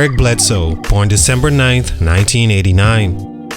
Eric Bledsoe, born December 9, 1989.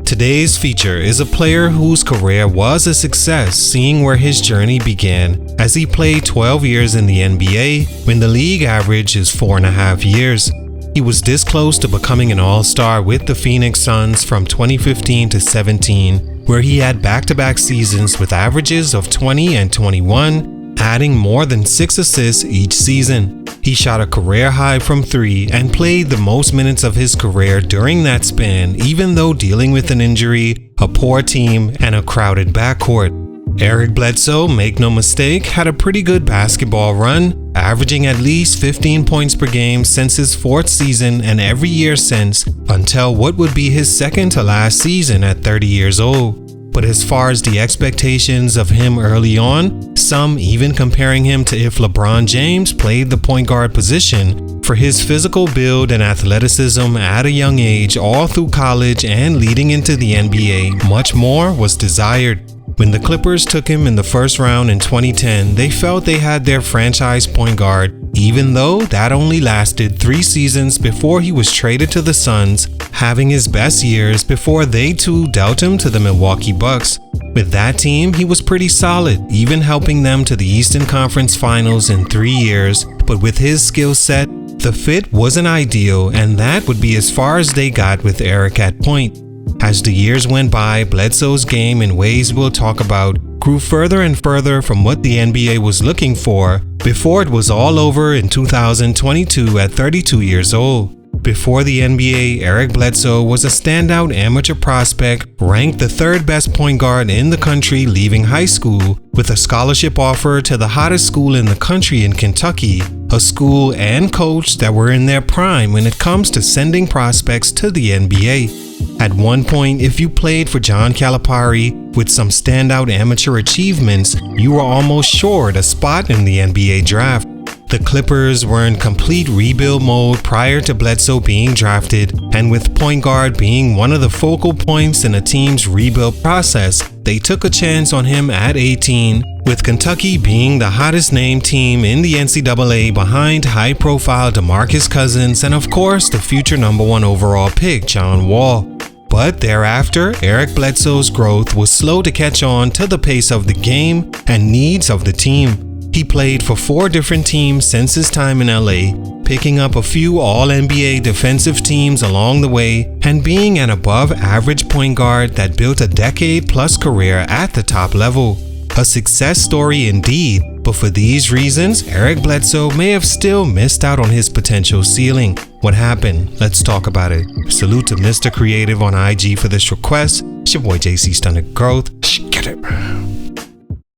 Today's feature is a player whose career was a success, seeing where his journey began as he played 12 years in the NBA when the league average is 4.5 years. He was this close to becoming an all-star with the Phoenix Suns from 2015 to 17, where he had back-to-back seasons with averages of 20 and 21, adding more than 6 assists each season. He shot a career high from 3 and played the most minutes of his career during that span, even though dealing with an injury, a poor team, and a crowded backcourt. Eric Bledsoe, make no mistake, had a pretty good basketball run, averaging at least 15 points per game since his 4th season and every year since, until what would be his second to last season at 30 years old. But as far as the expectations of him early on, some even comparing him to if LeBron James played the point guard position, for his physical build and athleticism at a young age all through college and leading into the NBA, much more was desired. When the Clippers took him in the first round in 2010, they felt they had their franchise point guard, even though that only lasted 3 seasons before he was traded to the Suns, having his best years before they too dealt him to the Milwaukee Bucks. With that team, he was pretty solid, even helping them to the Eastern Conference Finals in 3 years, but with his skill set, the fit wasn't ideal, and that would be as far as they got with Eric at point. As the years went by, Bledsoe's game, in ways we'll talk about, grew further and further from what the NBA was looking for before it was all over in 2022 at 32 years old. Before the NBA, Eric Bledsoe was a standout amateur prospect, ranked the 3rd best point guard in the country leaving high school, with a scholarship offer to the hottest school in the country in Kentucky, a school and coach that were in their prime when it comes to sending prospects to the NBA. At one point, if you played for John Calipari with some standout amateur achievements, you were almost sure a spot in the NBA draft. The Clippers were in complete rebuild mode prior to Bledsoe being drafted, and with point guard being one of the focal points in a team's rebuild process, they took a chance on him at 18, with Kentucky being the hottest named team in the NCAA behind high-profile DeMarcus Cousins and of course the future #1 overall pick John Wall. But thereafter, Eric Bledsoe's growth was slow to catch on to the pace of the game and needs of the team. He played for 4 different teams since his time in LA, picking up a few All-NBA defensive teams along the way and being an above-average point guard that built a decade-plus career at the top level. A success story indeed, but for these reasons, Eric Bledsoe may have still missed out on his potential ceiling. What happened? Let's talk about it. Salute to Mr. Creative on IG for this request. It's your boy JC Stunted Growth. Get it.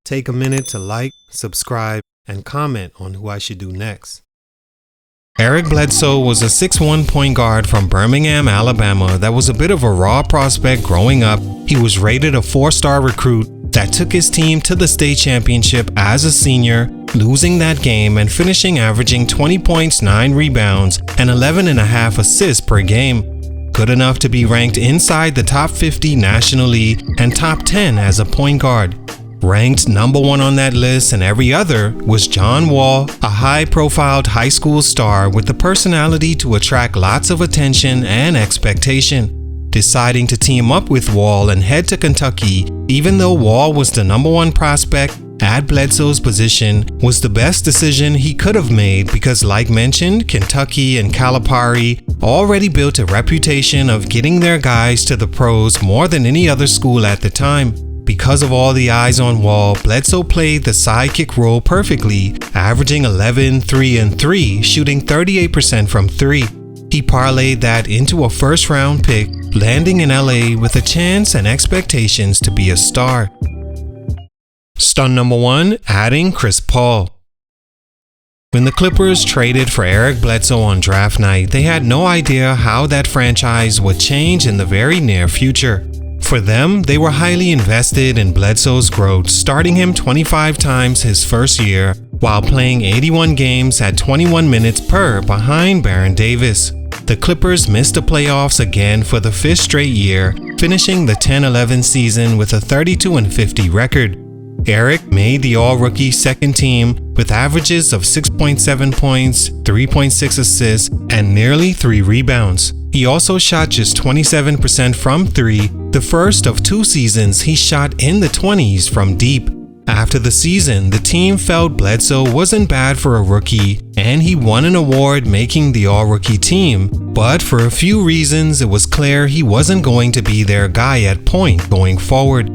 Take a minute to like, subscribe, and comment on who I should do next. Eric Bledsoe was a 6'1" point guard from Birmingham, Alabama that was a bit of a raw prospect growing up. He was rated a 4-star recruit that took his team to the state championship as a senior, losing that game and finishing averaging 20 points, 9 rebounds, and 11.5 assists per game. Good enough to be ranked inside the top 50 nationally and top 10 as a point guard. Ranked #1 on that list and every other was John Wall, a high-profile high school star with the personality to attract lots of attention and expectation. Deciding to team up with Wall and head to Kentucky, even though Wall was the #1 prospect at Bledsoe's position, was the best decision he could have made because, like mentioned, Kentucky and Calipari already built a reputation of getting their guys to the pros more than any other school at the time. Because of all the eyes on Wall, Bledsoe played the sidekick role perfectly, averaging 11, 3, and 3, shooting 38% from 3. He parlayed that into a first-round pick, landing in LA with a chance and expectations to be a star. Stunt #1, adding Chris Paul. When the Clippers traded for Eric Bledsoe on draft night, they had no idea how that franchise would change in the very near future. For them, they were highly invested in Bledsoe's growth, starting him 25 times his first year, while playing 81 games at 21 minutes per behind Baron Davis. The Clippers missed the playoffs again for the 5th straight year, finishing the 10-11 season with a 32-50 record. Eric made the all-rookie second team, with averages of 6.7 points, 3.6 assists, and nearly 3 rebounds. He also shot just 27% from 3, the first of 2 seasons he shot in the 20s from deep. After the season, the team felt Bledsoe wasn't bad for a rookie, and he won an award making the all-rookie team. But for a few reasons, it was clear he wasn't going to be their guy at point going forward.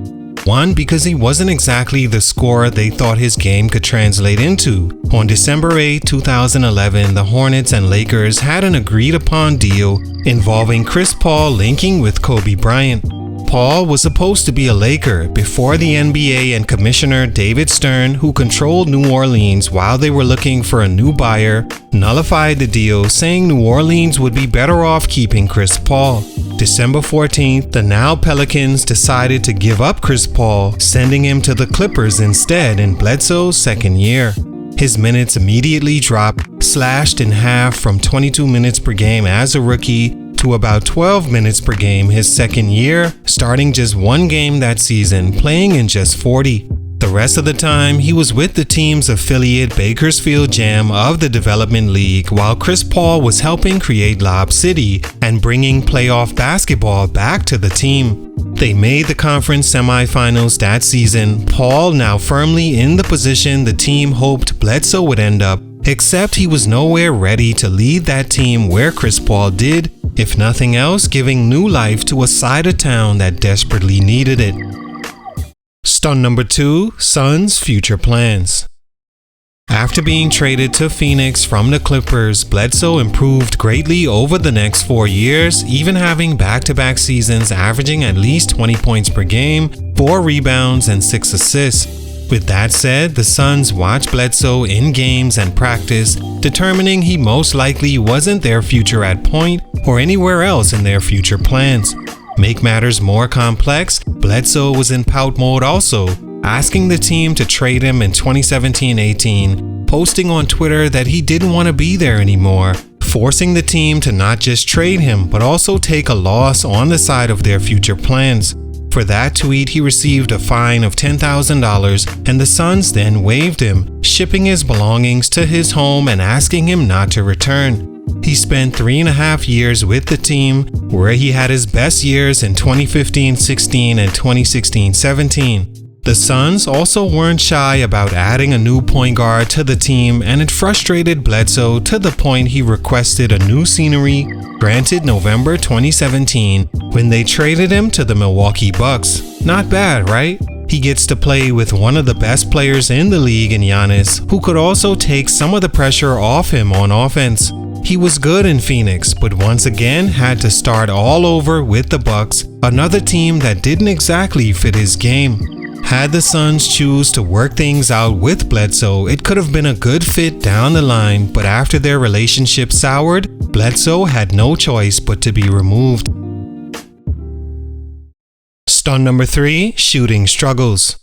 One, because he wasn't exactly the scorer they thought his game could translate into. On December 8, 2011, the Hornets and Lakers had an agreed-upon deal involving Chris Paul linking with Kobe Bryant. Paul was supposed to be a Laker before the NBA and Commissioner David Stern, who controlled New Orleans while they were looking for a new buyer, nullified the deal, saying New Orleans would be better off keeping Chris Paul. December 14th, the now Pelicans decided to give up Chris Paul, sending him to the Clippers instead in Bledsoe's second year. His minutes immediately dropped, slashed in half from 22 minutes per game as a rookie to about 12 minutes per game his second year, starting just 1 game that season, playing in just 40. The rest of the time, he was with the team's affiliate Bakersfield Jam of the Development League, while Chris Paul was helping create Lob City and bringing playoff basketball back to the team. They made the conference semifinals that season, Paul now firmly in the position the team hoped Bledsoe would end up, except he was nowhere ready to lead that team where Chris Paul did, if nothing else, giving new life to a side of town that desperately needed it. Stunt number 2, Suns' future plans. After being traded to Phoenix from the Clippers, Bledsoe improved greatly over the next 4 years, even having back-to-back seasons averaging at least 20 points per game, 4 rebounds, and 6 assists. With that said, the Suns watched Bledsoe in games and practice, determining he most likely wasn't their future at point or anywhere else in their future plans. Make matters more complex, Bledsoe was in pout mode also, asking the team to trade him in 2017-18, posting on Twitter that he didn't want to be there anymore, forcing the team to not just trade him but also take a loss on the side of their future plans. For that tweet, he received a fine of $10,000, and the Suns then waived him, shipping his belongings to his home and asking him not to return. He spent 3.5 years with the team, where he had his best years in 2015-16 and 2016-17. The Suns also weren't shy about adding a new point guard to the team, and it frustrated Bledsoe to the point he requested a new scenery, granted November 2017, when they traded him to the Milwaukee Bucks. Not bad, right? He gets to play with one of the best players in the league in Giannis, who could also take some of the pressure off him on offense. He was good in Phoenix, but once again had to start all over with the Bucks, another team that didn't exactly fit his game. Had the Suns choose to work things out with Bledsoe, it could have been a good fit down the line, but after their relationship soured, Bledsoe had no choice but to be removed. Stunt number 3, shooting struggles.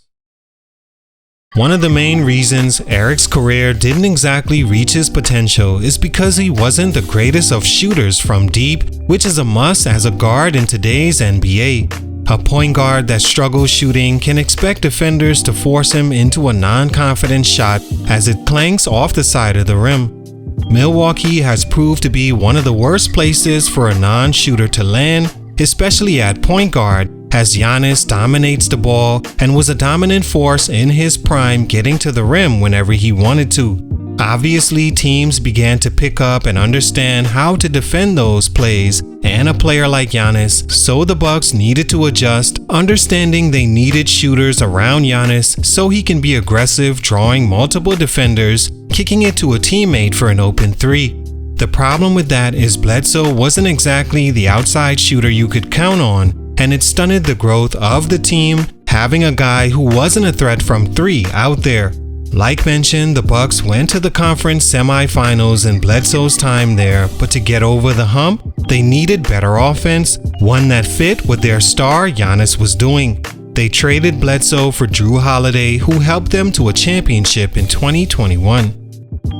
One of the main reasons Eric's career didn't exactly reach his potential is because he wasn't the greatest of shooters from deep, which is a must as a guard in today's NBA. A point guard that struggles shooting can expect defenders to force him into a non-confident shot as it clanks off the side of the rim. Milwaukee has proved to be one of the worst places for a non-shooter to land, especially at point guard, as Giannis dominates the ball and was a dominant force in his prime, getting to the rim whenever he wanted to. Obviously, teams began to pick up and understand how to defend those plays and a player like Giannis, so the Bucks needed to adjust, understanding they needed shooters around Giannis so he can be aggressive, drawing multiple defenders, kicking it to a teammate for an open 3. The problem with that is Bledsoe wasn't exactly the outside shooter you could count on, and it stunted the growth of the team, having a guy who wasn't a threat from 3 out there. Like mentioned, the Bucks went to the conference semifinals in Bledsoe's time there, but to get over the hump, they needed better offense, one that fit what their star Giannis was doing. They traded Bledsoe for Drew Holiday, who helped them to a championship in 2021.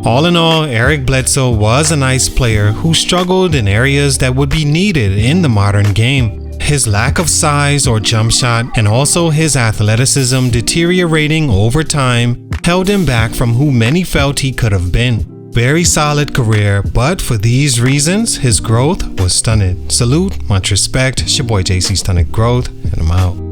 All in all, Eric Bledsoe was a nice player who struggled in areas that would be needed in the modern game. His lack of size or jump shot, and also his athleticism deteriorating over time, held him back from who many felt he could have been. Very solid career, but for these reasons, his growth was stunted. Salute, much respect. It's your boy JC Stunted Growth, and I'm out.